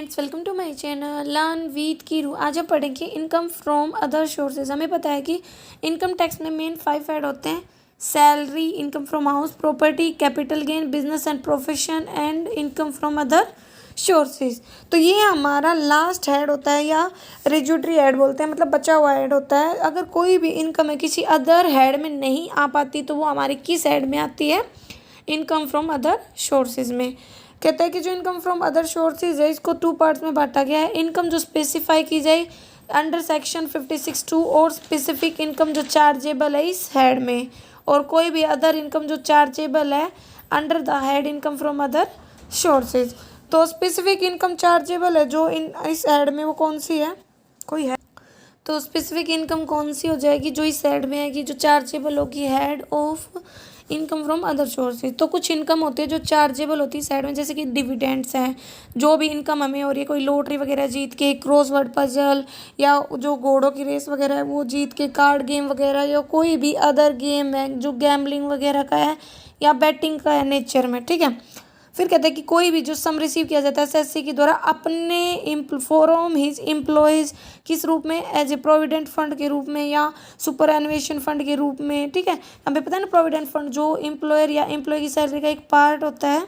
Friends, welcome to my channel learn with Keeru. आज हम पढ़ेंगे इनकम फ्रॉम अदर सोर्सेज। हमें पता है कि इनकम टैक्स में मेन 5 ऐड होते हैं: salary, income from house property, capital gain, business and profession and income from other sources. तो ये हमारा लास्ट हेड होता है या रेज्यूटरी हेड बोलते हैं, मतलब बचा हुआ हेड होता है। अगर कोई भी इनकम है किसी अदर हेड में नहीं आ पाती तो वो हमारी किस हेड में आती है? इनकम फ्रॉम अदर सोर्सेज में। कहता है कि जो इनकम फ्रॉम अदर सोर्सेज है इसको 2 पार्ट्स में बांटा गया है। इनकम जो स्पेसिफाई की जाए अंडर सेक्शन 56(2) और स्पेसिफिक इनकम जो चार्जेबल है इस हेड में, और कोई भी अदर इनकम जो चार्जेबल है under the head income from other sources. तो स्पेसिफिक इनकम चार्जेबल है जो इस हेड में, वो कौन सी है? कोई है तो स्पेसिफिक इनकम कौन सी हो जाएगी जो इस हेड में आएगी, जो चार्जेबल होगी? Head of income from other sources. तो कुछ इनकम होती है जो चार्जेबल होती है साइड में, जैसे कि डिविडेंड्स हैं। जो भी इनकम हमें हो रही है, कोई लॉटरी वगैरह जीत के, क्रॉसवर्ड पजल, या जो घोड़ों की रेस वगैरह है वो जीत के, कार्ड गेम वगैरह, या कोई भी अदर गेम है जो गैम्बलिंग वगैरह का है या बैटिंग का है नेचर में, ठीक है। फिर कहते हैं कि कोई भी जो सम रिसीव किया जाता है एसएससी के द्वारा अपने फ्रॉम हिज एम्प्लॉयज़, किस रूप में? एज ए प्रोविडेंट फंड के रूप में या सुपर एनुएशन फंड के रूप में, ठीक है। हमें पता है ना, प्रोविडेंट फंड जो एम्प्लॉयर या एम्प्लॉय की सैलरी का एक पार्ट होता है।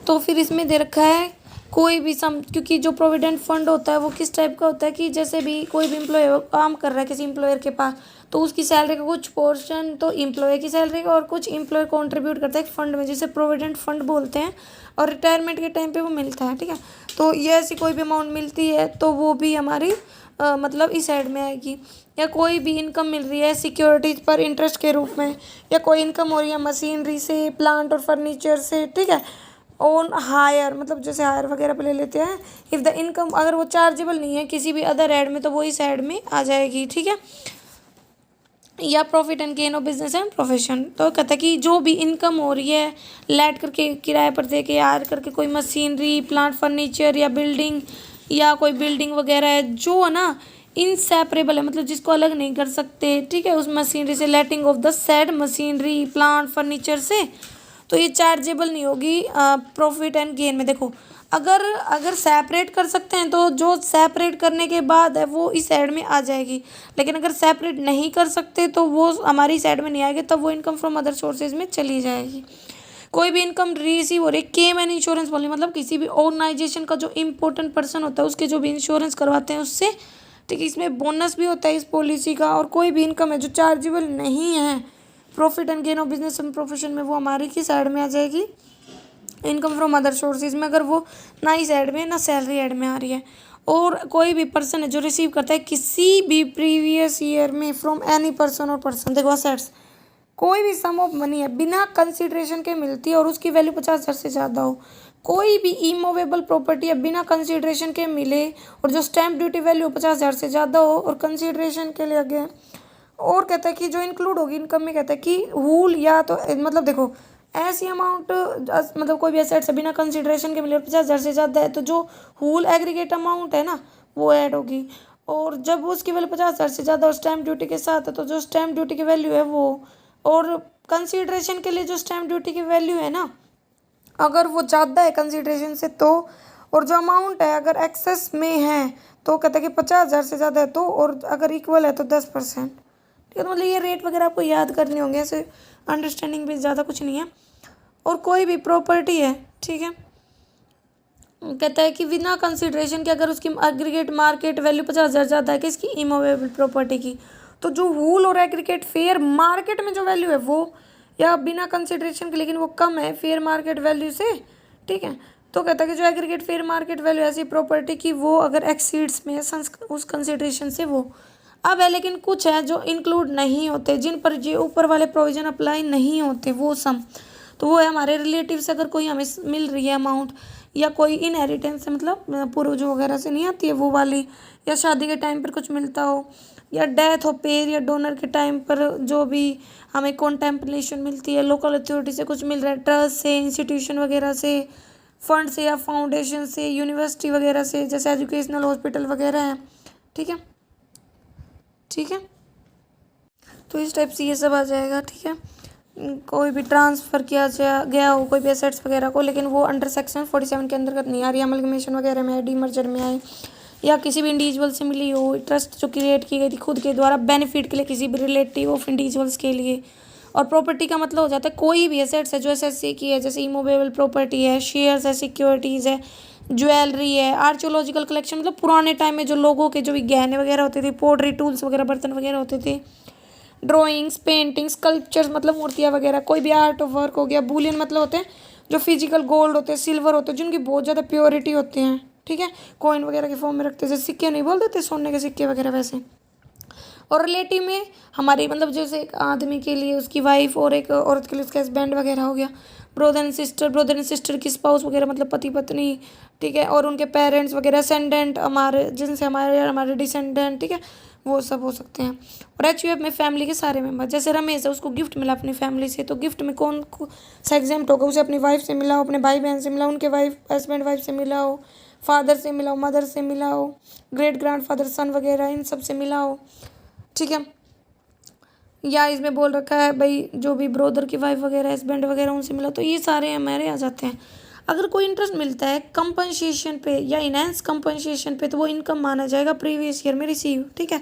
तो फिर इसमें दे रखा है कोई भी सम, क्योंकि जो प्रोविडेंट फंड होता है वो किस टाइप का होता है कि जैसे भी कोई भी एम्प्लॉय काम कर रहा है किसी एम्प्लॉयर के पास, तो उसकी सैलरी का कुछ पोर्शन तो एम्प्लॉय की सैलरी का और कुछ एम्प्लॉय कंट्रीब्यूट करता है एक फंड में, जिसे प्रोविडेंट फंड बोलते हैं, और रिटायरमेंट के टाइम पे वो मिलता है, ठीक है। तो ये ऐसी कोई भी अमाउंट मिलती है तो वो भी हमारी मतलब इस साइड में आएगी। या कोई भी इनकम मिल रही है सिक्योरिटीज पर इंटरेस्ट के रूप में, या कोई इनकम हो रही है मशीनरी से, प्लांट और फर्नीचर से, ठीक है। ओन हायर, मतलब जैसे हायर वगैरह पे ले लेते हैं। इफ़ द इनकम, अगर वो चार्जेबल नहीं है किसी भी अदर ऐड में तो वो इस ऐड में आ जाएगी, ठीक है। या profit and gain of business and profession. तो कहता है कि जो भी इनकम हो रही है लैट करके, किराए पर दे के, हायर करके, कोई मशीनरी, प्लांट, फर्नीचर या बिल्डिंग, या कोई बिल्डिंग वगैरह है जो है ना इनसेपरेबल है, मतलब जिसको अलग नहीं कर सकते, ठीक है, उस मशीनरी से, letting of the said machinery, plant, furniture से, तो ये चार्जेबल नहीं होगी प्रॉफिट एंड गेन में। देखो, अगर सेपरेट कर सकते हैं तो जो सेपरेट करने के बाद है वो इस साइड में आ जाएगी, लेकिन अगर सेपरेट नहीं कर सकते तो वो हमारी साइड में नहीं आएगी, तब वो इनकम फ्रॉम अदर सोर्सेज में चली जाएगी। कोई भी इनकम रिसीव हो रही है, केम एंड इंश्योरेंस बोलिए, मतलब किसी भी ऑर्गेनाइजेशन का जो इम्पोर्टेंट पर्सन होता है उसके जो भी इंश्योरेंस करवाते हैं उससे, ठीक है। इसमें बोनस भी होता है इस पॉलिसी का। और कोई भी इनकम है जो चार्जेबल नहीं है profit and gain of business and profession में, वो हमारी की साइड में आ जाएगी इनकम फ्रॉम अदर सोर्सेज में, अगर वो ना इस ऐड में ना सैलरी ऐड में आ रही है। और कोई भी पर्सन है जो रिसीव करता है किसी भी प्रीवियस ईयर में फ्रॉम एनी पर्सन और पर्सन, देखो असेट्स, कोई भी सम ऑफ मनी है बिना कंसिडरेशन के मिलती है और उसकी वैल्यू 50,000 से ज़्यादा हो, कोई भी इमूवेबल प्रॉपर्टी है बिना कंसिडरेशन के मिले और जो स्टैम्प ड्यूटी वैल्यू 50,000 से ज़्यादा हो और कंसिडरेशन के लिए आगे। और कहता है कि जो इंक्लूड होगी इनकम में, कहता है कि हुल, या तो मतलब देखो ऐसी अमाउंट, मतलब कोई भी एसेट्स बिना कंसिडरेशन के मिले 50,000 से ज़्यादा है तो जो होल एग्रीगेट अमाउंट है ना वो ऐड होगी। और जब उसकी वैल्यू 50,000 से ज़्यादा और स्टैम्प ड्यूटी के साथ है तो जो स्टैम्प ड्यूटी की वैल्यू है वो, और कंसिडरेशन के लिए जो स्टैम्प ड्यूटी की वैल्यू है ना, अगर वो ज़्यादा है कंसिडरेशन से तो, और जो अमाउंट है अगर एक्सेस में है तो कहता है कि 50,000 से ज़्यादा है तो, और अगर इक्वल है तो 10%, ठीक है। तो मतलब ये रेट वगैरह आपको याद करने होंगे, ऐसे अंडरस्टैंडिंग भी ज़्यादा कुछ नहीं है। और कोई भी प्रॉपर्टी है, ठीक है, कहता है कि बिना कंसिडरेशन के अगर उसकी एग्रीगेट मार्केट वैल्यू 50,000 ज़्यादा है किसकी? इमूवेबल प्रॉपर्टी की, तो जो होल और एग्रीगेट फेयर मार्केट में जो वैल्यू है वो, या बिना कंसिडरेशन के लेकिन वो कम है फेयर मार्केट वैल्यू से, ठीक है। तो कहता है कि जो एग्रीगेट फेयर मार्केट वैल्यू ऐसी प्रॉपर्टी की वो अगर एक्सीड्स में उस कंसिडरेशन से वो अब है। लेकिन कुछ है जो इंक्लूड नहीं होते, जिन पर ये ऊपर वाले प्रोविजन अप्लाई नहीं होते, वो सम, तो वो है हमारे रिलेटिव से अगर कोई हमें मिल रही है अमाउंट, या कोई इनहेरिटेंस से, मतलब पूर्वजों वगैरह से नहीं आती है वो वाली, या शादी के टाइम पर कुछ मिलता हो, या डेथ हो पेयर या डोनर के टाइम पर जो भी हमें कॉन्टेम्पलेशन मिलती है, लोकल अथॉरिटी से कुछ मिल रहा है, ट्रस्ट से, इंस्टीट्यूशन वगैरह से, फंड से या फाउंडेशन से, यूनिवर्सिटी वगैरह से, जैसे एजुकेशनल हॉस्पिटल वगैरह है, ठीक है, ठीक है। तो इस टाइप से ये सब आ जाएगा, ठीक है। कोई भी ट्रांसफ़र किया गया हो कोई भी एसेट्स वगैरह को, लेकिन वो अंडर सेक्शन 47 के अंतर्गत नहीं आ रही, अमलगमेशन वगैरह में, डीमर्जर में आए, या किसी भी इंडिविजुअल से मिली हो, ट्रस्ट जो क्रिएट की गई थी खुद के द्वारा बेनिफिट के लिए किसी भी रिलेटिव ऑफ इंडिविजुअल्स के लिए। और प्रॉपर्टी का मतलब हो जाता है कोई भी एसेट्स है जो एसएससी की है, जैसे इमूवेबल प्रॉपर्टी है, शेयर्स है, सिक्योरिटीज़ है, ज्वेलरी है, आर्कियोलॉजिकल कलेक्शन मतलब पुराने टाइम में जो लोगों के जो भी गहने वगैरह होते थे, पोट्री टूल्स वगैरह, बर्तन वगैरह होते थे, ड्राइंग्स, पेंटिंग्स, स्कल्पचर्स मतलब मूर्तियाँ वगैरह, कोई भी आर्ट ऑफ वर्क हो गया। बुलियन मतलब होते हैं जो फिजिकल गोल्ड होते हैं, सिल्वर होते हैं, जिनकी बहुत ज़्यादा प्योरिटी होते हैं, ठीक है, कॉइन वगैरह के फॉर्म में रखते हैं, जैसे सिक्के नहीं बोल देते सोने के सिक्के वगैरह वैसे। और रिलेटिव में हमारी मतलब जैसे एक आदमी के लिए उसकी वाइफ और एक औरत के लिए उसका हस्बैंड वगैरह हो गया। ब्रदर एंड सिस्टर की स्पाउस वगैरह मतलब पति पत्नी, ठीक है, और उनके पेरेंट्स वगैरह, असेंडेंट हमारे जिनसे हमारे डिसेंडेंट, ठीक है, वो सब हो सकते हैं। और एचयूएफ में फैमिली के सारे मेंबर, जैसे रमेश है उसको गिफ्ट मिला अपनी फैमिली से, तो गिफ्ट में कौन सा एग्जाम्प्ट होगा, उसे अपनी वाइफ से मिला हो, अपने भाई बहन से मिला हो, उनके हस्बैंड वाइफ से मिला हो, फादर से मिला हो, मदर से मिला हो, ग्रेट ग्रैंडफादर सन वगैरह इन सब से मिला हो, ठीक है। या इसमें बोल रखा है भाई जो भी ब्रदर की वाइफ वगैरह, हस्बैंड वगैरह उनसे मिला, तो ये सारे हमारे आ जाते हैं। अगर कोई इंटरेस्ट मिलता है कंपनसेशन पे या इनहेंस कंपनसेशन पे, तो वो इनकम माना जाएगा प्रीवियस ईयर में रिसीव, ठीक है।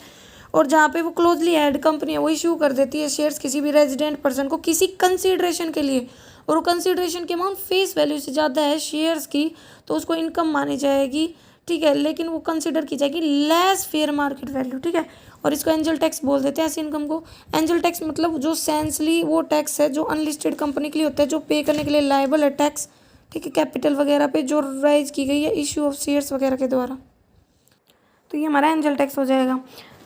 और जहाँ पे वो क्लोजली एड कंपनी है वो इशू कर देती है शेयर्स किसी भी रेजिडेंट पर्सन को किसी कंसिडरेशन के लिए, और वो कंसिडरेशन की अमाउंट फेस वैल्यू से ज़्यादा है शेयर्स की, तो उसको इनकम मानी जाएगी, ठीक है, लेकिन वो कंसिडर की जाएगी लेस फेयर मार्केट वैल्यू, ठीक है। और इसको एंजल टैक्स बोल देते हैं ऐसी इनकम को। एंजल टैक्स मतलब जो सेंसली वो टैक्स है जो अनलिस्टेड कंपनी के लिए होता है, जो पे करने के लिए लायबल है टैक्स, ठीक है, कैपिटल वगैरह पे जो राइज की गई है इशू ऑफ शेयर्स वगैरह के द्वारा, तो ये हमारा एंजल टैक्स हो जाएगा।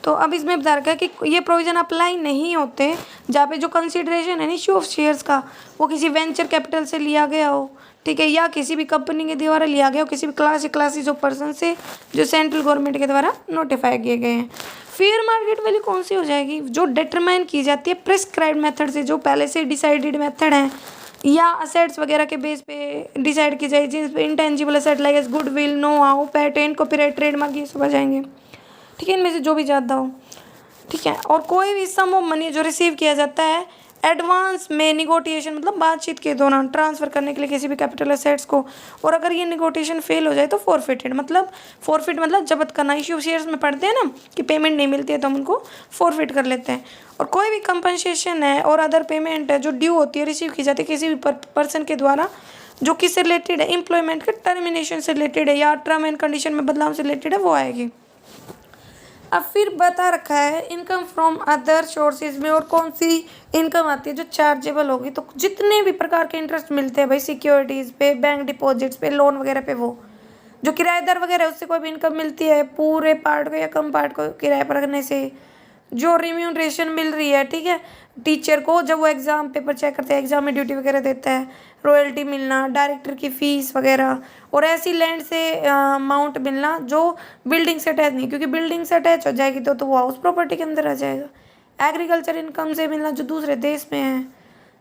तो अब इसमें बता रखा है कि ये प्रोविज़न अप्लाई नहीं होते जहाँ पे जो कंसिडरेशन है इशू ऑफ शेयर्स का वो किसी वेंचर कैपिटल से लिया गया हो, ठीक है, या किसी भी कंपनी के द्वारा लिया गया हो, किसी भी क्लासेस ऑफ पर्सन से जो सेंट्रल गवर्नमेंट के द्वारा नोटिफाई किए गए हैं। फेयर मार्केट वैल्यू कौन सी हो जाएगी, जो डिटरमाइन की जाती है प्रिस्क्राइब्ड मेथड से, जो पहले से डिसाइडेड मेथड है, या असेट्स वगैरह के बेस पे डिसाइड की जाए, जिस पे intangible asset like goodwill, know how, patent, copyright, trademark ये सब आ जाएंगे, ठीक है, इनमें से जो भी ज़्यादा हो, ठीक है। और कोई भी सम ऑफ मनी जो रिसीव किया जाता है एडवांस में निगोटिएशन मतलब बातचीत के दौरान ट्रांसफ़र करने के लिए किसी भी कैपिटल असेट्स को, और अगर ये निगोटिएशन फेल हो जाए तो फॉरफिटेड मतलब जब्त करना। इश्यू शेयर्स में पढ़ते हैं ना कि पेमेंट नहीं मिलती है तो हम उनको फॉरफिट कर लेते हैं। और कोई भी कंपनसेशन है और अदर पेमेंट है जो ड्यू होती है, रिसीव की जाती है किसी भी पर्सन के द्वारा, जो किससे रिलेटेड है, एम्प्लॉयमेंट के टर्मिनेशन से रिलेटेड है या टर्म एंड कंडीशन में बदलाव से रिलेटेड है, वो आएगी। अब फिर बता रखा है इनकम फ्रॉम अदर सोर्सेज में और कौन सी इनकम आती है जो चार्जेबल होगी। तो जितने भी प्रकार के इंटरेस्ट मिलते हैं भाई सिक्योरिटीज़ पे, बैंक डिपॉजिट्स पे, लोन वगैरह पे, वो जो किराएदार वगैरह है उससे कोई भी इनकम मिलती है पूरे पार्ट को या कम पार्ट को किराए पर रखने से, जो रिम्यूनरेशन मिल रही है, ठीक है, टीचर को जब वो एग्ज़ाम पेपर चेक करते हैं, एग्ज़ाम में ड्यूटी वगैरह देता है, रॉयल्टी मिलना, डायरेक्टर की फ़ीस वगैरह, और ऐसी लैंड से अमाउंट मिलना जो बिल्डिंग से अटैच नहीं, क्योंकि बिल्डिंग से अटैच हो जाएगी तो वो हाउस प्रॉपर्टी के अंदर आ जाएगा। एग्रीकल्चर इनकम से मिलना जो दूसरे देश में है,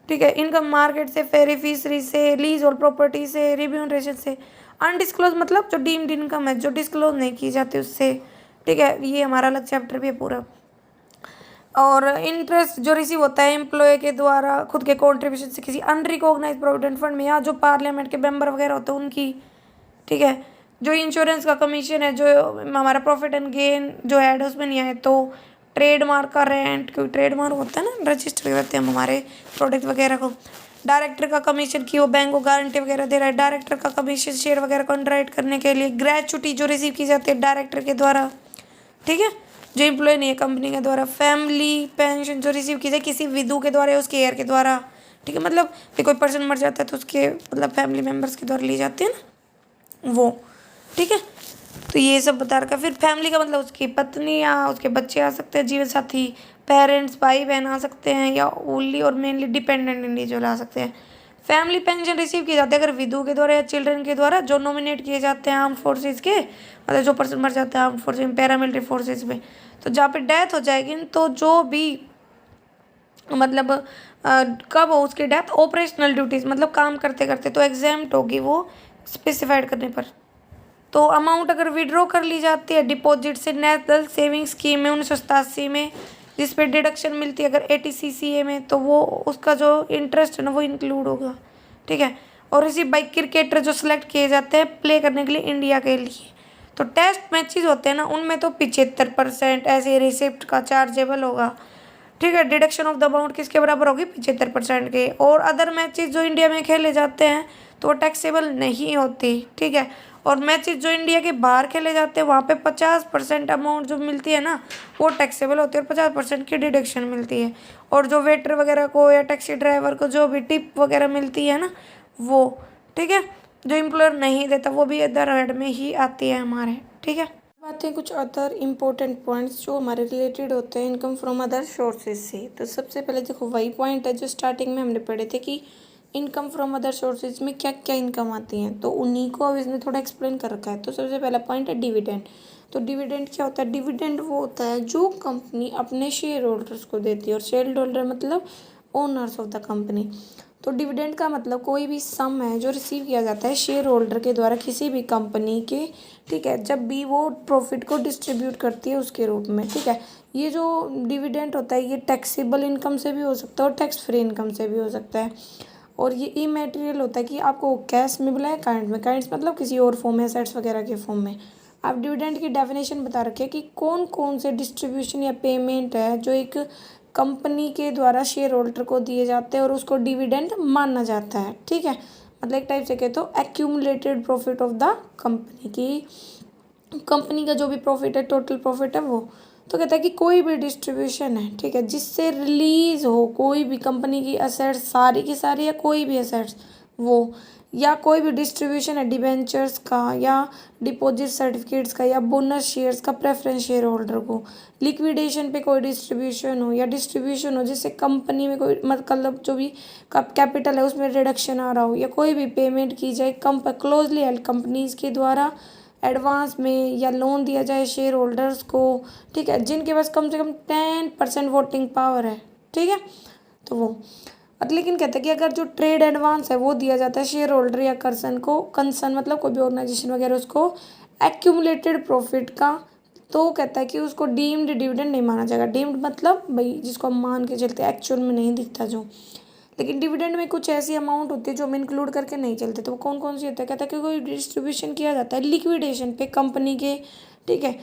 ठीक है, इनकम मार्केट से, फेरी फिशरी से, लीज और प्रॉपर्टी से, रिम्यूनरेशन से। अनडिस्क्लोज मतलब जो डीम्ड इनकम है जो डिस्क्लोज नहीं की जाती उससे, ठीक है, ये हमारा अलग चैप्टर भी है पूरा। और इंटरेस्ट जो रिसीव होता है एम्प्लॉय के द्वारा खुद के कॉन्ट्रीब्यूशन से किसी अनरिकॉग्नाइज प्रोविडेंट फंड में, या जो पार्लियामेंट के मेंबर वगैरह होते हैं उनकी, ठीक है, जो इंश्योरेंस का कमीशन है, जो हमारा प्रॉफिट एंड गेन जो ऐड है उसमें नहीं आए तो ट्रेडमार्क का रेंट, क्योंकि ट्रेडमार्क होता है ना, रजिस्टर करते हैं हम हमारे प्रोडक्ट वगैरह को। डायरेक्टर का कमीशन की वो बैंक को गारंटी वगैरह दे रहा है, डायरेक्टर का कमीशन शेयर वगैरह को अंडरराइट करने के लिए। ग्रेचुटी जो रिसीव की जाती है डायरेक्टर के द्वारा, ठीक है, जो एम्प्लॉय नहीं है कंपनी के द्वारा। फैमिली पेंशन जो रिसीव की जाए किसी विधु के द्वारा या उसके हेयर के द्वारा, ठीक है, मतलब कोई पर्सन मर जाता है तो उसके मतलब फैमिली मेम्बर्स के द्वारा ली जाती है ना वो, ठीक है। तो ये सब बता रखा। फिर फैमिली का मतलब उसकी पत्नी या उसके बच्चे आ सकते हैं, जीवन साथी, पेरेंट्स, भाई बहन आ सकते हैं, या ओनली और मेनली डिपेंडेंट इंडिविजुअल आ सकते हैं। फैमिली पेंशन रिसीव की जाती है अगर विधु के द्वारा या चिल्ड्रन के द्वारा जो नॉमिनेट किए जाते हैं आर्म फोर्सेज के, मतलब जो पर्सन मर जाता है आर्म फोर्सेज में, पैरामिलिट्री फोर्सेज में। तो जहाँ पे डेथ हो जाएगी तो जो भी मतलब कब हो उसकी डेथ, ऑपरेशनल ड्यूटीज़ मतलब काम करते करते, तो एग्जाम्प्ट होगी वो स्पेसिफाइड करने पर। तो अमाउंट अगर विड्रॉ कर ली जाती है डिपॉजिट से नेशनल सेविंग स्कीम में 1987 में, जिस पे डिडक्शन मिलती है अगर ATCCA में, तो वो उसका जो इंटरेस्ट है ना वो इंक्लूड होगा, ठीक है। और इसी बाई क्रिकेटर जो सिलेक्ट किए जाते हैं प्ले करने के लिए इंडिया के लिए, तो टेस्ट मैचेस होते हैं ना उनमें तो 75% ऐसे रिसिप्ट का चार्जेबल होगा, ठीक है। डिडक्शन ऑफ द अमाउंट किसके बराबर होगी, 75% के। और अदर मैचेस जो इंडिया में खेले जाते हैं तो वो टैक्सेबल नहीं होती, ठीक है। और मैचेस जो इंडिया के बाहर खेले जाते हैं वहाँ पे 50% अमाउंट जो मिलती है ना वो टैक्सेबल होती है और 50% की डिडक्शन मिलती है। और जो वेटर वगैरह को या टैक्सी ड्राइवर को जो भी टिप वगैरह मिलती है ना वो, ठीक है, जो एम्प्लॉयर नहीं देता वो भी अदर हेड में ही आती है हमारे, ठीक है। बातें कुछ अदर इम्पोर्टेंट पॉइंट्स जो हमारे रिलेटेड होते हैं इनकम फ्रॉम अदर सोर्सेज से। तो सबसे पहले देखो वही पॉइंट है जो स्टार्टिंग में हमने पढ़े थे कि इनकम फ्रॉम अदर सोर्सेज में क्या क्या इनकम आती हैं, तो उन्हीं को अब इसने थोड़ा एक्सप्लेन कर रखा है। तो सबसे पहला पॉइंट है डिविडेंड। तो डिविडेंड क्या होता है, डिविडेंड वो होता है जो कंपनी अपने शेयर होल्डर्स को देती है, और शेयर होल्डर मतलब ओनर्स ऑफ द कंपनी। तो डिविडेंड का मतलब कोई भी सम है जो रिसीव किया जाता है शेयर होल्डर के द्वारा किसी भी कंपनी के, ठीक है, जब भी वो प्रॉफिट को डिस्ट्रीब्यूट करती है उसके रूप में, ठीक है। ये जो डिविडेंड होता है ये टैक्सेबल इनकम से भी हो सकता है और टैक्स फ्री इनकम से भी हो सकता है। और ये इमैटेरियल होता है कि आपको कैश में मिला है, काइंड में, काइंड्स मतलब किसी और फॉर्म में, एसेट्स वगैरह के फॉर्म में। आप डिविडेंड की डेफिनेशन बता रखे है कि कौन कौन से डिस्ट्रीब्यूशन या पेमेंट है जो एक कंपनी के द्वारा शेयर होल्डर को दिए जाते हैं और उसको डिविडेंड माना जाता है, ठीक है। मतलब एक टाइप से कहे तो accumulated profit of the company की, कंपनी का जो भी प्रॉफिट है, टोटल प्रॉफिट है वो। तो कहता है कि कोई भी डिस्ट्रीब्यूशन है, ठीक है, जिससे रिलीज हो कोई भी कंपनी की असेट्स सारी की सारी या कोई भी असेट्स वो, या कोई भी डिस्ट्रीब्यूशन है डिबेंचर्स का या डिपॉजिट सर्टिफिकेट्स का या बोनस शेयर्स का प्रेफरेंस शेयर होल्डर को, लिक्विडेशन पे कोई डिस्ट्रीब्यूशन हो या डिस्ट्रीब्यूशन हो जिससे कंपनी में कोई मतलब जो भी कैपिटल है उसमें रिडक्शन आ रहा हो, या कोई भी पेमेंट की जाए क्लोजली हेल्ड कंपनीज के द्वारा एडवांस में, या लोन दिया जाए शेयर होल्डर्स को, ठीक है, जिनके पास कम से कम 10% वोटिंग पावर है, ठीक है। तो वो लेकिन कहते हैं कि अगर जो ट्रेड एडवांस है वो दिया जाता है शेयर होल्डर या कंसर्न मतलब कोई भी ऑर्गेनाइजेशन वगैरह उसको एक्यूमुलेटेड प्रॉफिट का, तो कहता है कि उसको डीम्ड डिविडेंड नहीं माना जाएगा। डीम्ड मतलब भाई जिसको हम मान के चलते एक्चुअल में नहीं दिखता जो, लेकिन डिविडेंड में कुछ ऐसी अमाउंट होती है जो हम इंक्लूड करके नहीं चलते। तो वो कौन कौन सी होता है, कहता है कि कोई डिस्ट्रीब्यूशन किया जाता है लिक्विडेशन पे कंपनी के, ठीक है,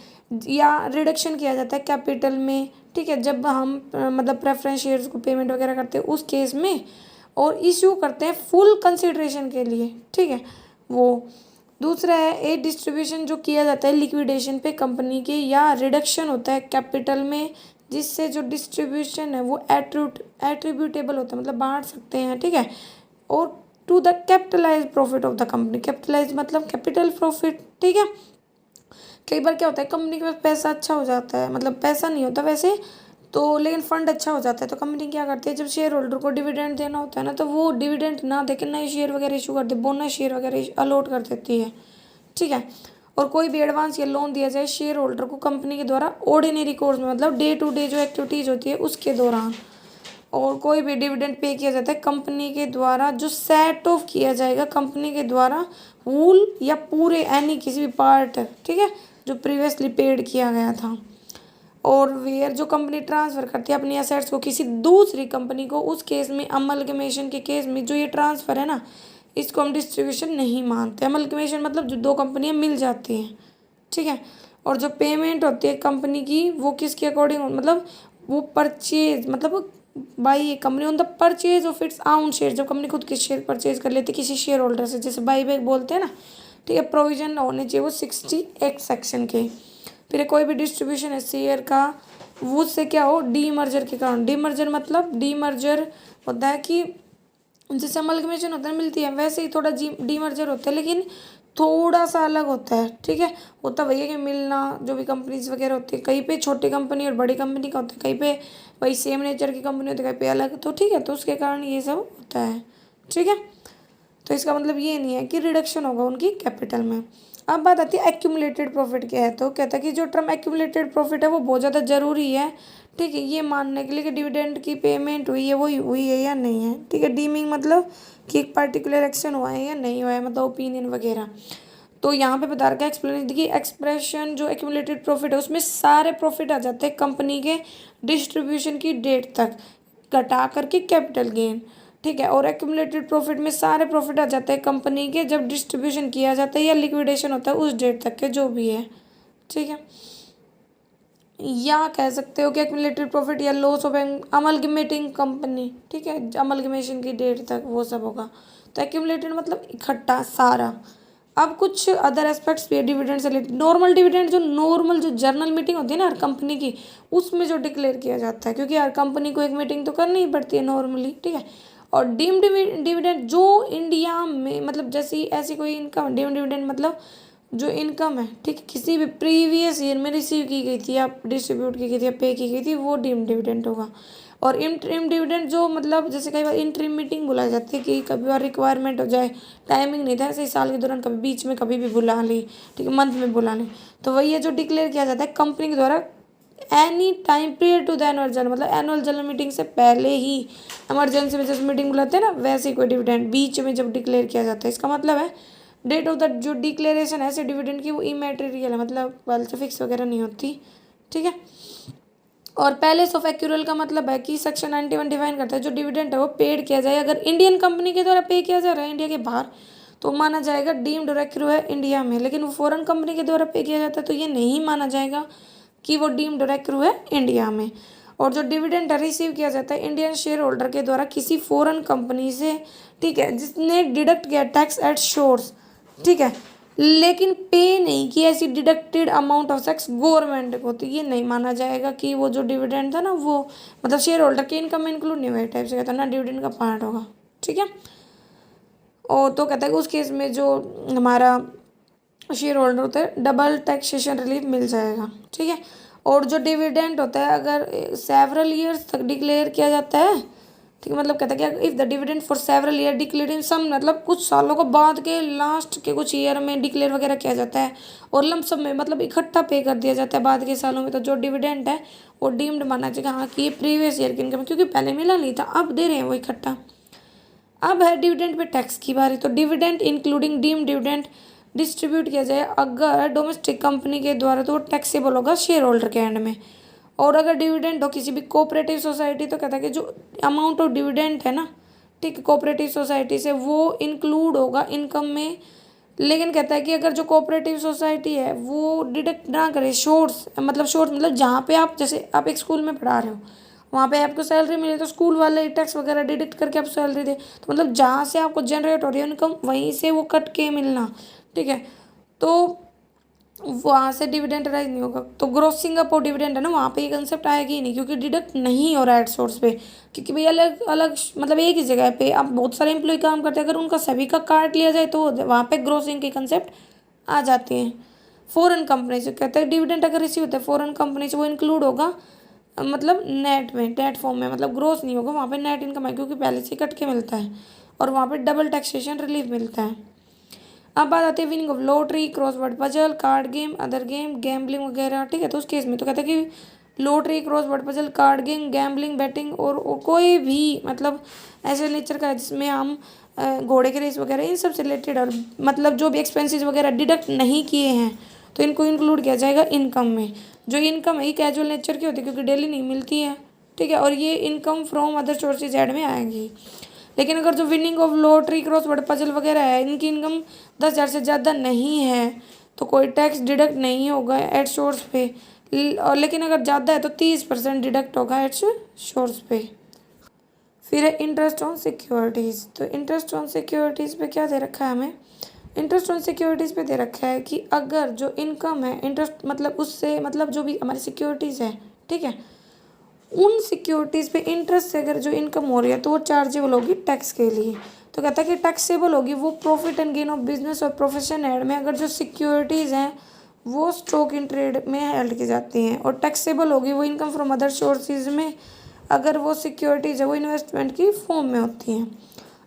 या रिडक्शन किया जाता है कैपिटल में, ठीक है, जब हम मतलब प्रेफरेंस शेयर्स को पेमेंट वगैरह करते हैं उस केस में, और इशू करते हैं फुल कंसिडरेशन के लिए, ठीक है वो। दूसरा है ए डिस्ट्रीब्यूशन जो किया जाता है लिक्विडेशन पे कंपनी के, या रिडक्शन होता है कैपिटल में जिससे जो डिस्ट्रीब्यूशन है वो एट्रीब्यूटेबल होता है, मतलब बांट सकते हैं, ठीक है। और to the capitalize profit of the company, capitalize मतलब कैपिटल प्रॉफिट, ठीक है। कई बार क्या होता है कंपनी के पास पैसा अच्छा हो जाता है, मतलब पैसा नहीं होता वैसे तो, लेकिन फंड अच्छा हो जाता है, तो कंपनी क्या करती है जब शेयर होल्डर को डिविडेंड देना होता है ना तो वो डिविडेंड ना देके नए शेयर वगैरह इशू कर दे, बोनस शेयर वगैरह अलॉट कर देती है, ठीक है। और कोई भी एडवांस या लोन दिया जाए शेयर होल्डर को कंपनी के द्वारा ऑर्डिनरी कोर्स में, मतलब डे टू डे जो एक्टिविटीज़ होती है उसके दौरान। और कोई भी डिविडेंड पे किया जाता है कंपनी के द्वारा जो सेट ऑफ किया जाएगा कंपनी के द्वारा होल या पूरे एनी किसी भी पार्ट, ठीक है, जो प्रीवियसली पेड किया गया था। और वेयर जो कंपनी ट्रांसफ़र करती है अपनी एसेट्स को किसी दूसरी कंपनी को, उस केस में अमलगमेशन के केस में जो ये ट्रांसफ़र है ना इसको हम डिस्ट्रीब्यूशन नहीं मानते। अमलगमेशन मतलब जो दो कंपनियां मिल जाती हैं, ठीक है। और जो पेमेंट होती है कंपनी की वो किसके अकॉर्डिंग, मतलब वो परचेज मतलब by A company on the purchase of its आउन शेयर, जब कंपनी खुद के शेयर परचेज कर लेती है किसी शेयर होल्डर से, जैसे बाई बैक बोलते हैं ना, ठीक है। प्रोविजन होने चाहिए वो 68 सेक्शन के। फिर कोई भी डिस्ट्रीब्यूशन है शेयर का वो उससे क्या हो डीमर्जर के कारण। डीमर्जर मतलब डीमर्जर होता है कि जैसे अमलगमेशन होता है मिलती है वैसे ही थोड़ा डीमर्जर होता है, लेकिन थोड़ा सा अलग होता है, ठीक है। होता वही है कि मिलना जो भी कंपनीज वगैरह होती है, कहीं पे छोटी कंपनी और बड़ी कंपनी का होता है, कहीं पे वही सेम नेचर की कंपनी होती है, कहीं पे अलग, तो ठीक है, तो उसके कारण ये सब होता है, ठीक है। तो इसका मतलब ये नहीं है कि रिडक्शन होगा उनकी कैपिटल में। अब बात आती है एक्यूमुलेटेड प्रॉफिट क्या है, तो कहता है कि जो टर्म एक्यूमुलेटेड प्रॉफिट है वो बहुत ज़्यादा ज़रूरी है, ठीक है, ये मानने के लिए कि डिविडेंड की पेमेंट हुई है वो हुई है या नहीं है, ठीक है। डीमिंग मतलब कि एक पार्टिकुलर एक्शन हुआ है या नहीं हुआ है, मतलब ओपिनियन वगैरह। तो यहाँ पे बता रखा है एक्सप्लेन देखिए एक्सप्रेशन जो एक्यूमुलेटेड प्रॉफिट है उसमें सारे प्रॉफिट आ जाते हैं कंपनी के डिस्ट्रीब्यूशन की डेट तक घटा करके कैपिटल गेन, ठीक है। और एक्यूमुलेटेड प्रॉफिट में सारे प्रॉफिट आ जाते हैं कंपनी के जब डिस्ट्रीब्यूशन किया जाता है या लिक्विडेशन होता है उस डेट तक के जो भी है, ठीक है। या कह सकते हो कि एक्यूमुलेटेड प्रॉफिट या लॉस ऑफ अमलगमेटिंग कंपनी, ठीक है, अमलगमेशन की डेट तक वो सब होगा। तो एक्यूमुलेटेड मतलब इकट्ठा सारा। अब कुछ अदर एस्पेक्ट्स भी है डिविडेंड से रिलेटेड। नॉर्मल डिविडेंड जो नॉर्मल जो जर्नल मीटिंग होती है ना हर कंपनी की, उसमें जो डिक्लेयर किया जाता है, क्योंकि हर कंपनी को एक मीटिंग तो करनी ही पड़ती है नॉर्मली, ठीक है। और डीम्ड डिविडेंड जो इंडिया में मतलब जैसी ऐसी कोई इनकम, डीम्ड डिविडेंड मतलब जो इनकम है, ठीक है, किसी भी प्रीवियस ईयर में रिसीव की गई थी या डिस्ट्रीब्यूट की गई थी या पे की गई थी, वो डीम्ड डिविडेंड होगा। और इंटरिम डिविडेंड जो मतलब जैसे कई बार इंटरिम मीटिंग बुलाई जाती है कि कभी बार रिक्वायरमेंट हो जाए, टाइमिंग नहीं था ऐसे ही साल के दौरान कभी बीच में कभी भी बुला ली, ठीक है, मंथ में बुला ली, तो वही है जो डिक्लेयर किया जाता है कंपनी के द्वारा any time prior to the annual general, मतलब एनुअल जनरल मीटिंग से पहले ही इमरजेंसी में जैसे मीटिंग बुलाते हैं ना वैसे ही कोई डिविडेंड बीच में जब डिक्लेयर किया जाता है। इसका मतलब है डेट ऑफ द जो डिक्लेरेशन है ऐसे डिविडेंड की वो इमैटेरियल है, मतलब वाल से फिक्स वगैरह नहीं होती, ठीक है। और पैलेस ऑफ एक्यूरल का मतलब है कि सेक्शन 91 डिफाइन करता है जो डिविडेंड है वो पेड किया जाए, अगर इंडियन कंपनी के द्वारा पे किया जा रहा है इंडिया के बाहर तो माना जाएगा डीम्ड और एक्रू है इंडिया में, लेकिन वो फॉरेन कंपनी के द्वारा पे किया जाता है तो ये नहीं माना जाएगा कि वो डीम्ड और एक्रू है इंडिया में। और जो डिविडेंड रिसीव किया जाता है इंडियन शेयर होल्डर के द्वारा किसी फॉरेन कंपनी से, ठीक है, जिसने डिडक्ट किया टैक्स एट सोर्स, ठीक है, लेकिन पे नहीं किया ऐसी deducted amount of tax government को, तो ये नहीं माना जाएगा कि वो जो डिविडेंड था ना वो मतलब शेयर होल्डर की इनकम में इंक्लूड नहीं हुआ टाइप से कहता ना डिविडेंड का पार्ट होगा, ठीक है। और तो कहता है कि उस केस में जो हमारा शेयर होल्डर होता है डबल टैक्सेशन रिलीफ मिल जाएगा, ठीक है। और जो डिविडेंड होता है अगर सेवरल ईयर्स तक डिक्लेयर किया जाता है, ठीक है, मतलब कहता है कि if the dividend for several year declare in some, मतलब कुछ सालों को बाद के लास्ट के कुछ ईयर में डिक्लेयर वगैरह किया जाता है और लम सम में मतलब इकट्ठा पे कर दिया जाता है बाद के सालों में, तो जो डिविडेंड है वो डीम्ड माना जाएगा हाँ कि ये प्रीवियस ईयर की इनकम, क्योंकि पहले मिला नहीं था अब दे रहे हैं वो इकट्ठा। अब है डिविडेंड पे टैक्स की बारी, तो dividend including deem dividend distribute किया जाए अगर डोमेस्टिक कंपनी के द्वारा तो वो टैक्सेबल होगा शेयर होल्डर के एंड में। और अगर डिविडेंड हो किसी भी कोऑपरेटिव सोसाइटी तो कहता है कि जो अमाउंट ऑफ डिविडेंड है ना, ठीक है, कोऑपरेटिव सोसाइटी से वो इंक्लूड होगा इनकम में, लेकिन कहता है कि अगर जो कोऑपरेटिव सोसाइटी है वो डिडक्ट ना करे सोर्स, मतलब जहाँ पे आप जैसे आप एक स्कूल में पढ़ा रहे हो वहाँ पे आपको सैलरी मिले तो स्कूल वाले टैक्स वगैरह डिडक्ट करके आप सैलरी दे, तो मतलब जहाँ से आपको जनरेट हो रही है इनकम वहीं से वो कट के मिलना, ठीक है, तो वहाँ से डिविडेंड राइज नहीं होगा। तो ग्रोसिंग अप और डिविडेंड है ना वहाँ पे ये कंसेप्ट आएगा ही नहीं क्योंकि डिडक्ट नहीं हो रहा है एट सोर्स पे, क्योंकि भाई अलग अलग मतलब एक ही जगह पे आप बहुत सारे एम्प्लॉय काम करते हैं, अगर उनका सभी का काट लिया जाए तो वहाँ पे ग्रोसिंग के कंसेप्ट आ जाते हैं। फॉरेन कंपनी से कहते हैं डिविडेंड अगर रिसीव होता है फॉरेन कंपनी से वो इंक्लूड होगा मतलब नेट में, नेट फॉर्म में, मतलब ग्रोस नहीं होगा वहाँ पे नेट इनकम है क्योंकि पहले से कट के मिलता है और वहाँ पे डबल टैक्सेशन रिलीफ मिलता है। अब बात आती है winning of lottery, crossword puzzle, card game, other game, gambling वगैरह, ठीक है। तो उस केस में तो कहते हैं कि lottery, crossword puzzle, card game, gambling, batting और कोई भी मतलब ऐसे नेचर का है जिसमें हम घोड़े के रेस वगैरह इन सब से रिलेटेड और मतलब जो भी एक्सपेंसेस वगैरह डिडक्ट नहीं किए हैं तो इनको इंक्लूड किया जाएगा इनकम में। जो इनकम है ये कैजुअल नेचर की होती है क्योंकि डेली नहीं मिलती है, ठीक है, और ये income from other sources add में आएंगी। लेकिन अगर जो winning of lottery, crossword puzzle वगैरह है इनकी इनकम 10,000 से ज़्यादा नहीं है तो कोई टैक्स डिडक्ट नहीं होगा एट सोर्स पे, और लेकिन अगर ज़्यादा है तो 30% डिडक्ट होगा एट सोर्स पे। फिर है इंटरेस्ट ऑन सिक्योरिटीज़। तो इंटरेस्ट ऑन सिक्योरिटीज़ पे क्या दे रखा है हमें, इंटरेस्ट ऑन सिक्योरिटीज़ पे दे रखा है कि अगर जो इनकम है इंटरेस्ट मतलब उससे मतलब जो भी हमारी सिक्योरिटीज़ है, ठीक है, उन सिक्योरिटीज़ पे इंटरेस्ट से अगर जो इनकम हो रही है तो वो चार्जेबल होगी टैक्स के लिए। तो कहता है कि टैक्सेबल होगी वो profit and gain of business और प्रोफेशन एड में अगर जो सिक्योरिटीज़ हैं वो स्टॉक इन ट्रेड में हेल्ड की जाती हैं, और टैक्सेबल होगी वो इनकम फ्रॉम अदर सोर्सेज में अगर वो सिक्योरिटीज़ है वो इन्वेस्टमेंट की फॉर्म में होती हैं।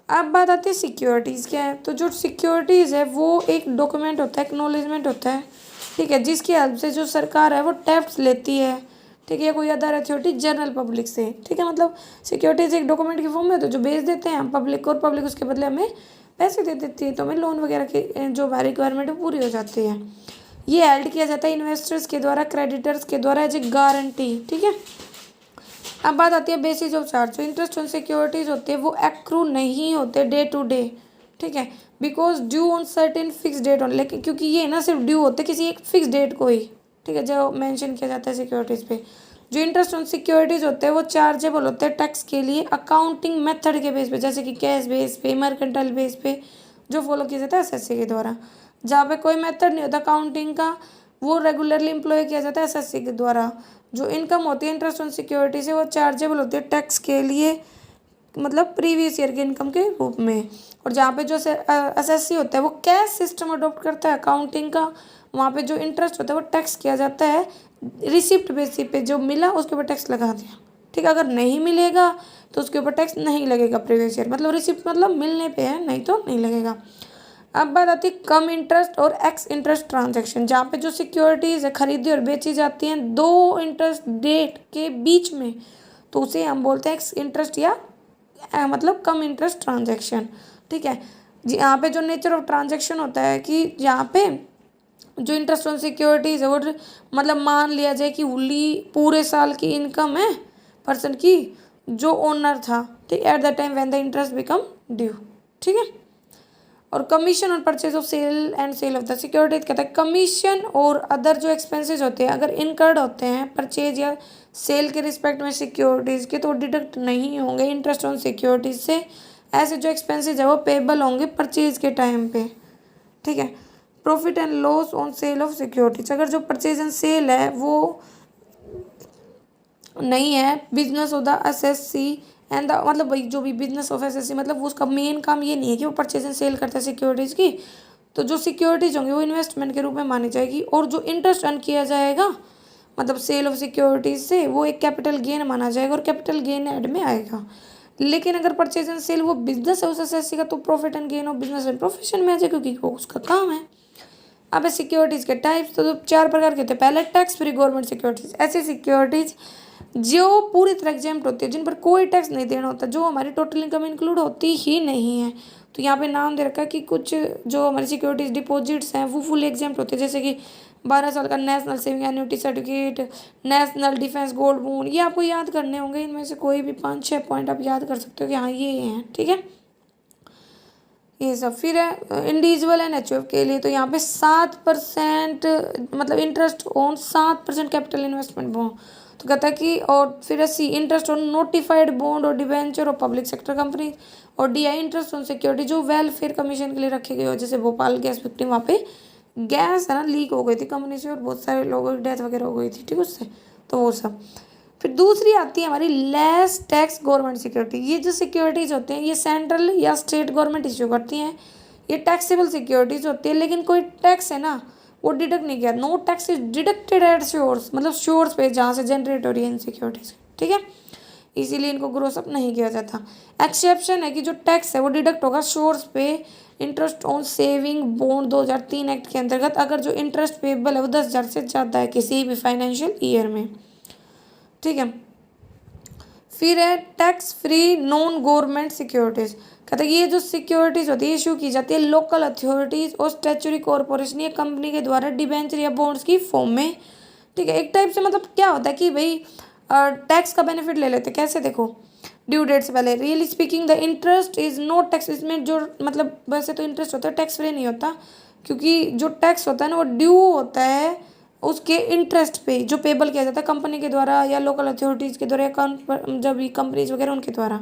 अब बात आती है सिक्योरिटीज़ क्या है, तो जो सिक्योरिटीज़ है वो एक डॉक्यूमेंट होता है, एक्नॉलेजमेंट होता है, ठीक है, जिसकी हेल्प से जो सरकार है वो टैक्स लेती है, ठीक है, कोई अदर अथॉरिटी जनरल पब्लिक से, ठीक है, मतलब सिक्योरिटीज एक डॉक्यूमेंट की फॉर्म में तो जो बेच देते हैं हम पब्लिक को और पब्लिक उसके बदले हमें पैसे दे देती है, तो हमें लोन वगैरह की जो हमारी रिक्वायरमेंट है पूरी हो जाती है। ये हेल्ड किया जाता है इन्वेस्टर्स के द्वारा, क्रेडिटर्स के द्वारा एज ए गारंटी। ठीक है, अब बात आती है बेसिस ऑफ चार्ज। जो इंटरेस्ट ऑन सिक्योरिटीज होते हैं वो एक्रू नहीं होते डे टू डे, ठीक है, because due on certain fix date on, लेकिन क्योंकि ये ना सिर्फ ड्यू होते किसी एक फिक्स डेट को ही, ठीक है, जो मेंशन किया जाता है सिक्योरिटीज़ पे। जो इंटरेस्ट ऑन सिक्योरिटीज़ होते हैं वो चार्जेबल होते हैं टैक्स के लिए अकाउंटिंग मेथड के बेस पे, जैसे कि कैश बेस पे, मर्केंटाइल बेस पे, जो फॉलो किया जाता है एसएससी के द्वारा। जहाँ पे कोई मेथड नहीं होता अकाउंटिंग का, वो रेगुलरली एम्प्लॉय किया जाता है एसएससी के द्वारा। जो इनकम होती है इंटरेस्ट ऑन सिक्योरिटी से वो चार्जेबल होती है टैक्स के लिए, मतलब प्रीवियस ईयर के इनकम के रूप में। और जहाँ पे जो एसएससी होता है वो कैश सिस्टम अडॉप्ट करता है अकाउंटिंग का, वहाँ पे जो इंटरेस्ट होता है वो टैक्स किया जाता है रिसिप्ट बेसिस पे, जो मिला उसके ऊपर टैक्स लगा दिया। ठीक है, अगर नहीं मिलेगा तो उसके ऊपर टैक्स नहीं लगेगा प्रीवियस ईयर, मतलब रिसिप्ट मतलब मिलने पे है, नहीं तो नहीं लगेगा। अब बात आती है कम इंटरेस्ट और एक्स इंटरेस्ट ट्रांजैक्शन, जहाँ पे जो सिक्योरिटीज है खरीदी और बेची जाती हैं दो इंटरेस्ट डेट के बीच में, तो उसे हम बोलते हैं एक्स इंटरेस्ट या मतलब कम इंटरेस्ट ट्रांजैक्शन। ठीक है जी, यहाँ पे जो नेचर ऑफ ट्रांजैक्शन होता है कि यहाँ पे जो इंटरेस्ट ऑन सिक्योरिटीज है वो मतलब मान लिया जाए कि पूरे साल की इनकम है पर्सन की जो ओनर था, ठीक, at the time when the interest become due. ठीक है, और commission on purchase of sale and sale of the securities कहता है कमीशन और अदर जो एक्सपेंसेस होते हैं अगर इनकर्ड होते हैं परचेज या सेल के रिस्पेक्ट में सिक्योरिटीज के, तो डिडक्ट नहीं होंगे इंटरेस्ट ऑन सिक्योरिटीज से। ऐसे जो एक्सपेंसेस है वो पेबल होंगे परचेज के टाइम पे। ठीक है, profit and loss on sale of securities, अगर जो परचेज एंड सेल है वो नहीं है business of the SSC and the, मतलब भाई जो भी बिजनेस ऑफ एसएससी मतलब उसका मेन काम ये नहीं है कि वो परचेज एंड सेल करता है सिक्योरिटीज़ की, तो जो सिक्योरिटीज होंगी वो इन्वेस्टमेंट के रूप में मानी जाएगी। और जो इंटरेस्ट अर्न किया जाएगा मतलब सेल ऑफ सिक्योरिटीज से वो एक कैपिटल गेन माना जाएगा और कैपिटल गेन ऐड में आएगा। लेकिन अगर परचेज एंड सेल वो बिजनेस है उस एसएससी का, तो profit and gain of business and profession में आ जाए क्योंकि वो उसका काम है। अब सिक्योरिटीज के टाइप्स तो चार प्रकार के होते हैं। पहले टैक्स फ्री गवर्नमेंट सिक्योरिटीज, ऐसी सिक्योरिटीज जो पूरी तरह एग्जेम्प्ट होती है, जिन पर कोई टैक्स नहीं देना होता, जो हमारी टोटल इनकम इंक्लूड होती ही नहीं है। तो यहाँ पे नाम दे रखा है कि कुछ जो हमारी सिक्योरिटीज डिपॉजिट्स हैं वो फुल एग्जेम्प्ट होते हैं, जैसे कि 12 साल का national saving annuity certificate, national defence gold bond, ये आपको याद करने होंगे। इनमें से कोई भी 5-6 पॉइंट आप याद कर सकते हो कि हाँ ये हैं। ठीक है, ये सब। फिर है इंडिविजुअल एंड एचयूएफ के लिए, तो यहाँ पे 7% मतलब interest on 7% capital investment bond, तो कहता है कि, और फिर है C interest on notified bond और debenture of public sector company, और D I interest on security जो वेलफेयर कमीशन के लिए रखे गए हो, जैसे भोपाल गैस विक्टिम, वहाँ पे गैस है ना लीक हो गई थी कंपनी से और बहुत सारे लोगों की डेथ वगैरह हो गई थी, ठीक, उससे, तो वो सब। फिर दूसरी आती है हमारी लेस टैक्स गवर्नमेंट सिक्योरिटी। ये जो सिक्योरिटीज होते हैं ये सेंट्रल या स्टेट गवर्नमेंट इश्यू करती हैं, ये टैक्सेबल सिक्योरिटीज होती है, लेकिन कोई टैक्स है ना वो डिडक्ट नहीं किया। No tax is deducted at source, मतलब श्योर्स पे जहाँ से जनरेट हो रही है इन सिक्योरिटीज। ठीक है, इसीलिए इनको ग्रोस अप नहीं किया जाता। एक्सेप्शन है कि जो टैक्स है वो डिडक्ट होगा श्योर्स पे interest on saving bond 2003 act के अंतर्गत, अगर जो इंटरेस्ट पेबल है वो 10,000 से ज़्यादा है किसी भी फाइनेंशियल ईयर में। ठीक है, फिर है tax free non government securities, कहते हैं ये जो सिक्योरिटीज होती है इशू की जाती है लोकल अथॉरिटीज और स्टैच्यूटरी कॉरपोरेशन या कंपनी के द्वारा डिबेंचर या बॉन्ड्स की फॉर्म में। ठीक है, एक टाइप से मतलब क्या होता है कि भाई टैक्स का बेनिफिट ले लेते, कैसे देखो, ड्यू डेट से पहले really speaking the interest is not tax, इसमें जो मतलब वैसे तो इंटरेस्ट होता है टैक्स फ्री नहीं होता, क्योंकि जो टैक्स होता है ना वो ड्यू होता है उसके इंटरेस्ट पे जो पेबल किया जाता है कंपनी के द्वारा या लोकल अथॉरिटीज़ के द्वारा या जब भी कंपनीज वगैरह उनके द्वारा।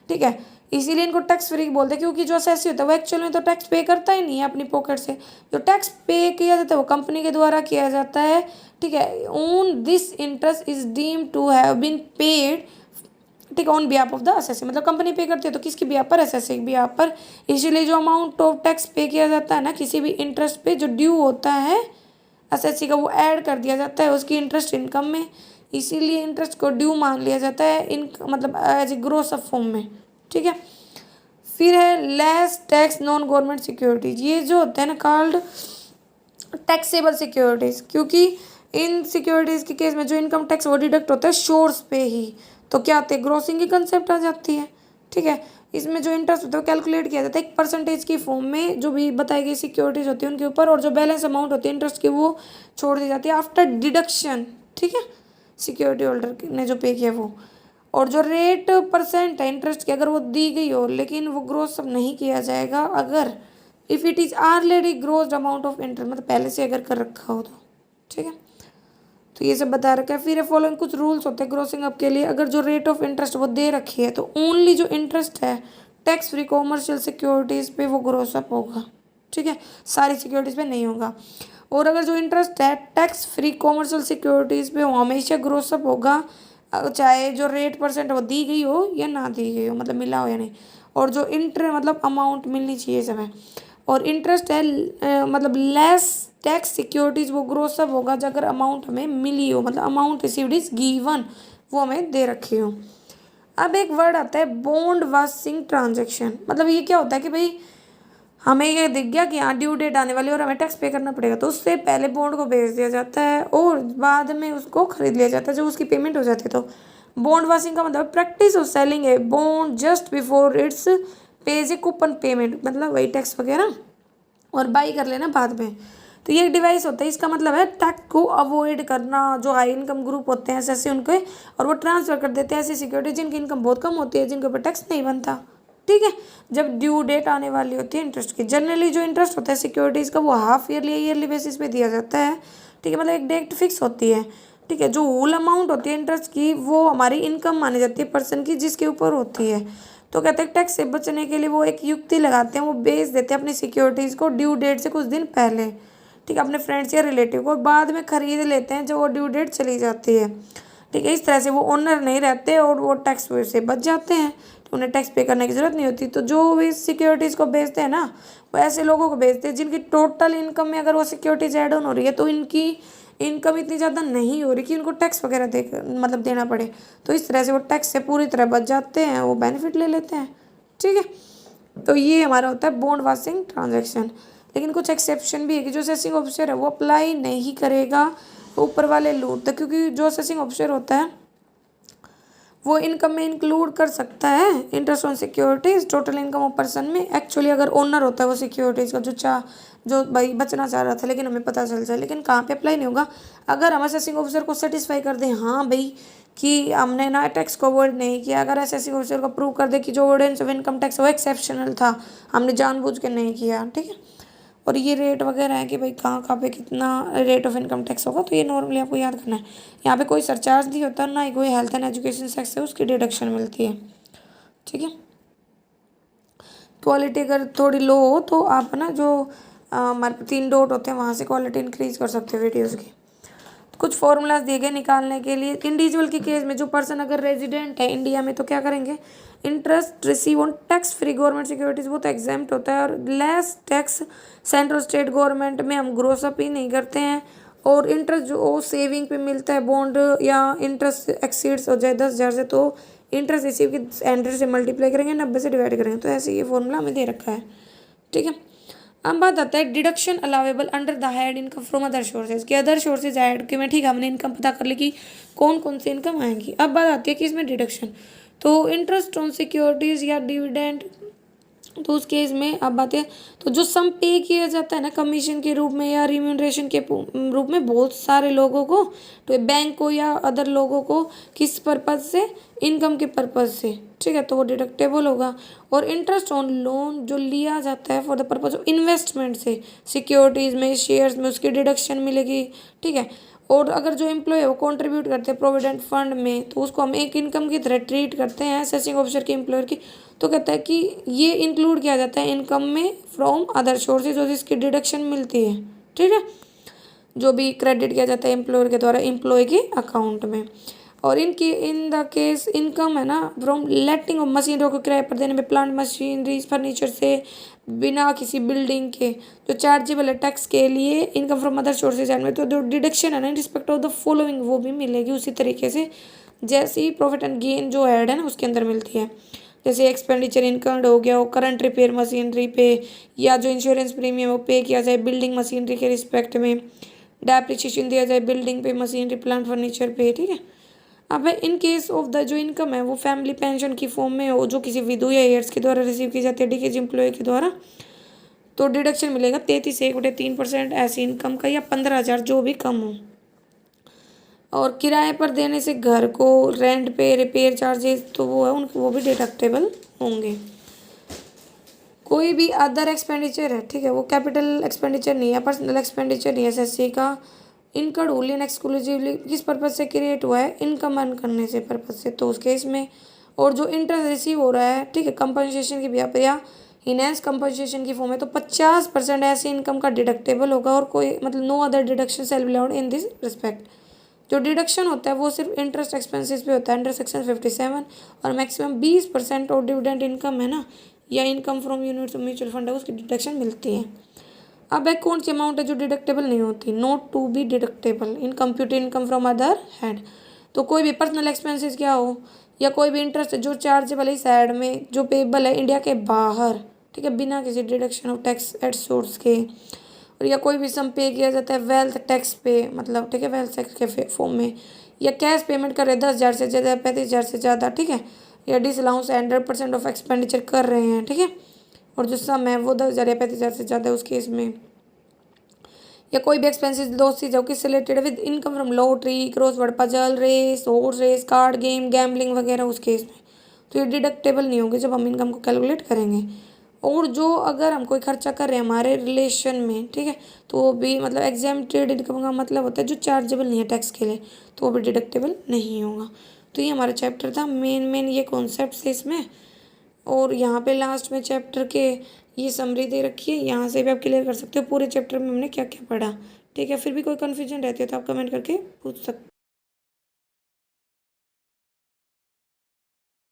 ठीक है, इसीलिए इनको टैक्स फ्री बोलते हैं, क्योंकि जो एसएससी होता है वो एक्चुअल में तो टैक्स पे करता ही नहीं है अपनी पॉकेट से, जो टैक्स पे किया जाता है वो कंपनी के द्वारा किया जाता है। ठीक है, on this interest is deemed to have been paid, ठीक है, on behalf of the SSC, मतलब कंपनी पे करती है तो किसकी बिहाफ पर, एसएससी की बिहाफ पर। इसीलिए जो अमाउंट ऑफ टैक्स पे किया जाता है ना किसी भी इंटरेस्ट पे जो ड्यू होता है एसएससी का, वो ऐड कर दिया जाता है उसकी इंटरेस्ट इनकम में, इसीलिए इंटरेस्ट को ड्यू मान लिया जाता है इन मतलब as a gross up form में। ठीक है, फिर है less tax non government securities, ये जो होते हैं ना कॉल्ड टैक्सेबल सिक्योरिटीज, क्योंकि इन सिक्योरिटीज के केस में जो इनकम टैक्स वो डिडक्ट होता है शोर्स पे ही, तो क्या आते हैं ग्रोसिंग की कंसेप्ट आ जाती है। ठीक है, इसमें जो इंटरेस्ट होता है वो कैलकुलेट किया जाता है एक परसेंटेज की फॉर्म में, जो भी बताई गई सिक्योरिटीज होती है उनके ऊपर, और जो बैलेंस अमाउंट होती है इंटरेस्ट की वो छोड़ दी जाती है आफ्टर डिडक्शन, ठीक है, सिक्योरिटी होल्डर ने जो पे किया वो। और जो रेट परसेंट है इंटरेस्ट की, अगर वो दी गई हो लेकिन वो ग्रोथ सब नहीं किया जाएगा, अगर if it is already grossed amount of interest, मतलब पहले से अगर कर रखा हो तो, ठीक है। तो ये सब बता रखा है। फिर फॉलोइंग कुछ रूल्स होते हैं ग्रोसिंग अप के लिए। अगर जो रेट ऑफ इंटरेस्ट वो दे रखी है तो ओनली जो इंटरेस्ट है टैक्स फ्री कॉमर्शियल सिक्योरिटीज़ पे वो ग्रोस अप होगा, ठीक है, सारी सिक्योरिटीज़ पे नहीं होगा। और अगर जो इंटरेस्ट है टैक्स फ्री कॉमर्शियल सिक्योरिटीज़ पे वो हमेशा ग्रोस अप होगा, चाहे जो रेट परसेंट वो दी गई हो या ना दी गई हो, मतलब मिला हो या नहीं। और जो इंटर मतलब अमाउंट मिलनी चाहिए समय, और इंटरेस्ट है मतलब लेस टैक्स सिक्योरिटीज़ वो ग्रोस अप होगा अगर अमाउंट हमें मिली हो, मतलब अमाउंट रिसीव्ड इज गिवन, वो हमें दे रखी हो। अब एक वर्ड आता है बॉन्ड वाशिंग ट्रांजेक्शन। मतलब ये क्या होता है कि भाई हमें ये दिख गया कि हाँ ड्यू डेट आने वाली है और हमें टैक्स पे करना पड़ेगा, तो उससे पहले बॉन्ड को बेच दिया जाता है और बाद में उसको खरीद लिया जाता है जब उसकी पेमेंट हो जाती है। तो बॉन्ड वाशिंग का मतलब practice of selling a bond just before it's page A coupon payment, मतलब वही टैक्स वगैरह, और बाई कर लेना बाद में। तो ये एक डिवाइस होता है, इसका मतलब है टैक्स को अवॉइड करना। जो हाई इनकम ग्रुप होते हैं ऐसे उनके, और वो ट्रांसफ़र कर देते हैं ऐसी सिक्योरिटी जिनकी इनकम बहुत कम होती है, जिनके ऊपर टैक्स नहीं बनता, ठीक है, जब ड्यू डेट आने वाली होती है इंटरेस्ट की। जनरली जो इंटरेस्ट होता है सिक्योरिटीज़ का वो हाफ ईयरली या ईयरली बेसिस पे दिया जाता है, ठीक है, मतलब एक डेट फिक्स होती है, ठीक है। जो होल अमाउंट होती है इंटरेस्ट की वो हमारी इनकम मानी जाती है पर्सन की जिसके ऊपर होती है। तो कहते हैं टैक्स से बचने के लिए वो एक युक्ति लगाते हैं, वो बेच देते हैं अपनी सिक्योरिटीज़ को ड्यू डेट से कुछ दिन पहले, ठीक है, अपने फ्रेंड्स या रिलेटिव को, बाद में ख़रीद लेते हैं जब वो ड्यू डेट चली जाती है, ठीक है। इस तरह से वो ओनर नहीं रहते और वो टैक्स से बच जाते हैं, तो उन्हें टैक्स पे करने की ज़रूरत नहीं होती। तो जो भी सिक्योरिटीज़ को बेचते हैं ना, वो ऐसे लोगों को बेचते हैं जिनकी टोटल इनकम में अगर वो सिक्योरिटीज़ ऐड ऑन हो रही है तो इनकी इनकम इतनी ज़्यादा नहीं हो रही कि उनको टैक्स वगैरह दे मतलब देना पड़े, तो इस तरह से वो टैक्स से पूरी तरह बच जाते हैं, वो बेनिफिट ले लेते हैं, ठीक है। तो ये हमारा होता है बॉन्ड वाशिंग ट्रांजैक्शन। लेकिन कुछ एक्सेप्शन भी है कि जो असेसिंग ऑफिसर है वो अप्लाई नहीं करेगा, ऊपर वाले लूट, क्योंकि जो असेसिंग ऑफिसर होता है वो इनकम में इंक्लूड कर सकता है interest on securities total income of person में। एक्चुअली अगर ओनर होता है वो सिक्योरिटीज़ का जो भाई बचना चाह रहा था लेकिन हमें पता चल जाए, लेकिन कहाँ पे अप्लाई नहीं होगा, अगर हम असेसिंग ऑफिसर को सेटिस्फाई कर दें हाँ भाई कि हमने ना टैक्स को अवॉइड नहीं किया, अगर असेसिंग ऑफिसर को प्रूव कर दे कि जो ऑर्डिनेंस ऑफ इनकम टैक्स वो एक्सेप्शनल था, हमने जानबूझ के नहीं किया, ठीक है। और ये रेट वगैरह है कि भाई कहाँ कहाँ पे कितना रेट ऑफ इनकम टैक्स होगा, तो ये नॉर्मली आपको याद करना है। यहाँ पे कोई सरचार्ज नहीं होता, ना ही कोई हेल्थ एंड एजुकेशन सेक्स है उसकी डिडक्शन मिलती है, ठीक है। क्वालिटी अगर थोड़ी लो हो तो आप ना जो हमारे 3 डॉट होते हैं वहाँ से क्वालिटी इंक्रीज कर सकते हैं वीडियोज़ की। कुछ फॉर्मूलाज दिए गए निकालने के लिए। इंडिविजुअल के केस में जो पर्सन अगर रेजिडेंट है इंडिया में तो क्या करेंगे, interest receive on tax free government securities वो तो एग्जाम्प्ट होता है, और less tax central state government में हम ग्रोस अप ही नहीं करते हैं। और इंटरेस्ट जो सेविंग पे मिलता है बॉन्ड या इंटरेस्ट एक्सीड्स हो जाए 10,000 से तो इंटरेस्ट रिसीव की 100 से मल्टीप्लाई करेंगे, 90 से डिवाइड करेंगे, तो ऐसे ये फॉर्मूला हमें दे रखा है, ठीक है। अब बात आता है deduction allowable under the head income from other sources कि अदर सोर्सेज ऐड के में, ठीक है, हमने इनकम पता कर ली कि कौन कौन सी इनकम आएंगी। अब बात आती है कि इसमें डिडक्शन, तो इंटरेस्ट ऑन सिक्योरिटीज़ या डिविडेंड, तो उस केस में अब बात है तो जो सम पे किया जाता है ना कमीशन के रूप में या रिम्यूनरेशन के रूप में बहुत सारे लोगों को, तो बैंक को या अदर लोगों को, किस पर्पज़ से, इनकम के पर्पज़ से, ठीक है, तो वो डिडक्टेबल होगा। और इंटरेस्ट ऑन लोन जो लिया जाता है for the purpose of investment से सिक्योरिटीज़ में शेयर्स में उसकी डिडक्शन मिलेगी, ठीक है। और अगर जो एम्प्लॉय है वो कंट्रीब्यूट करते हैं प्रोविडेंट फंड में तो उसको हम एक इनकम की तरह ट्रीट करते हैं असेसिंग ऑफिसर के एम्प्लॉयर की, तो कहता है कि ये इंक्लूड किया जाता है इनकम में फ्रॉम अदर सोर्सेज और इसकी डिडक्शन मिलती है, ठीक है, जो भी क्रेडिट किया जाता है एम्प्लॉयर के द्वारा एम्प्लॉय के अकाउंट में। और इन द केस इनकम है ना फ्रॉम लेटिंग ऑफ मशीनरी को किराए पर देने में, प्लांट मशीनरी फर्नीचर से बिना किसी बिल्डिंग के जो चार्जेबल है टैक्स के लिए इनकम फ्रॉम अदर सोर्सेज में, तो जो डिडक्शन है ना in respect of the following वो भी मिलेगी उसी तरीके से जैसे ही प्रॉफिट एंड गेन जो ऐड है ना उसके अंदर मिलती है। जैसे एक्सपेंडिचर इनकर्ड हो गया, वो करंट रिपेयर मशीनरी पे, या जो इंश्योरेंस प्रीमियम वो पे किया जाए बिल्डिंग मशीनरी के रिस्पेक्ट में, डेप्रिसिएशन दिया जाए बिल्डिंग पे, मशीनरी प्लांट फर्नीचर पे, ठीक है। अब इन केस ऑफ द जो इनकम है वो फैमिली पेंशन की फॉर्म में हो, जो किसी विधु या हेयर्स के द्वारा रिसीव की जाती है डीकेज एम्प्लॉय के द्वारा, तो डिडक्शन मिलेगा 33 1/3% ऐसी इनकम का, या 15,000 जो भी कम हो। और किराए पर देने से घर को, रेंट पे, रिपेयर चार्जेस तो वो है उनको, वो भी डिडक्टेबल होंगे। कोई भी अदर एक्सपेंडिचर है, ठीक है, वो कैपिटल एक्सपेंडिचर नहीं है, पर्सनल एक्सपेंडिचर नहीं है एसएससी का, इनकम ओनली एंड एक्सक्लूसिवली किस पर्पज से क्रिएट हुआ है, इनकम अर्न करने से पर्पज से, तो उस केस में। और जो इंटरेस्ट रिसीव हो रहा है, ठीक है, कंपनसेशन की बिहार पर या इनहेंस कंपनसेशन की फॉर्म है, तो 50% ऐसी इनकम का डिडक्टेबल होगा, और कोई मतलब no other deduction shall be allowed in this respect. जो डिडक्शन होता है वो सिर्फ इंटरेस्ट एक्सपेंसेस पे होता है अंडर सेक्शन 57, और मैक्सिमम 20% और डिविडेंड इनकम है ना, या income from unit mutual fund है, उसकी डिडक्शन मिलती है। अब एक कौन सी अमाउंट है जो डिडक्टेबल नहीं होती, not to be deductible in computed income from other head. तो कोई भी पर्सनल एक्सपेंसेस क्या हो, या कोई भी इंटरेस्ट जो चार्जेबल है साइड में, जो पेबल है इंडिया के बाहर, ठीक है, बिना किसी deduction of tax at source के, और या कोई भी सम पे किया जाता है वेल्थ टैक्स पे, मतलब ठीक है वेल्थ टैक्स के फॉर्म में, या कैश पेमेंट कर रहे हैं 10,000 से ज़्यादा, 35,000 से ज़्यादा, ठीक है, या डिसअलाउंस 100% ऑफ एक्सपेंडिचर कर रहे हैं, ठीक है, और जो सम है वो 10,000 या 35,000 से ज़्यादा है उस केस में। या कोई भी एक्सपेंसिस लॉसेज जो किस related with income from lottery, crossword puzzle, race, horse race, card game, gambling वगैरह, उस केस में तो ये डिडक्टेबल नहीं होंगे जब हम इनकम को कैलकुलेट करेंगे। और जो अगर हम कोई खर्चा कर रहे हैं हमारे रिलेशन में, ठीक है, तो वो भी मतलब एग्जेम्प्टेड इनकम का मतलब होता है जो चार्जेबल नहीं है टैक्स के लिए, तो वो भी डिडक्टेबल नहीं होगा। तो ये हमारा चैप्टर था, मेन ये कॉन्सेप्ट है इसमें। और यहाँ पे लास्ट में चैप्टर के ये समरी दे रखी है, यहाँ से भी आप क्लियर कर सकते हो पूरे चैप्टर में हमने क्या क्या पढ़ा, ठीक है। फिर भी कोई कन्फ्यूजन रहती है तो आप कमेंट करके पूछ सकते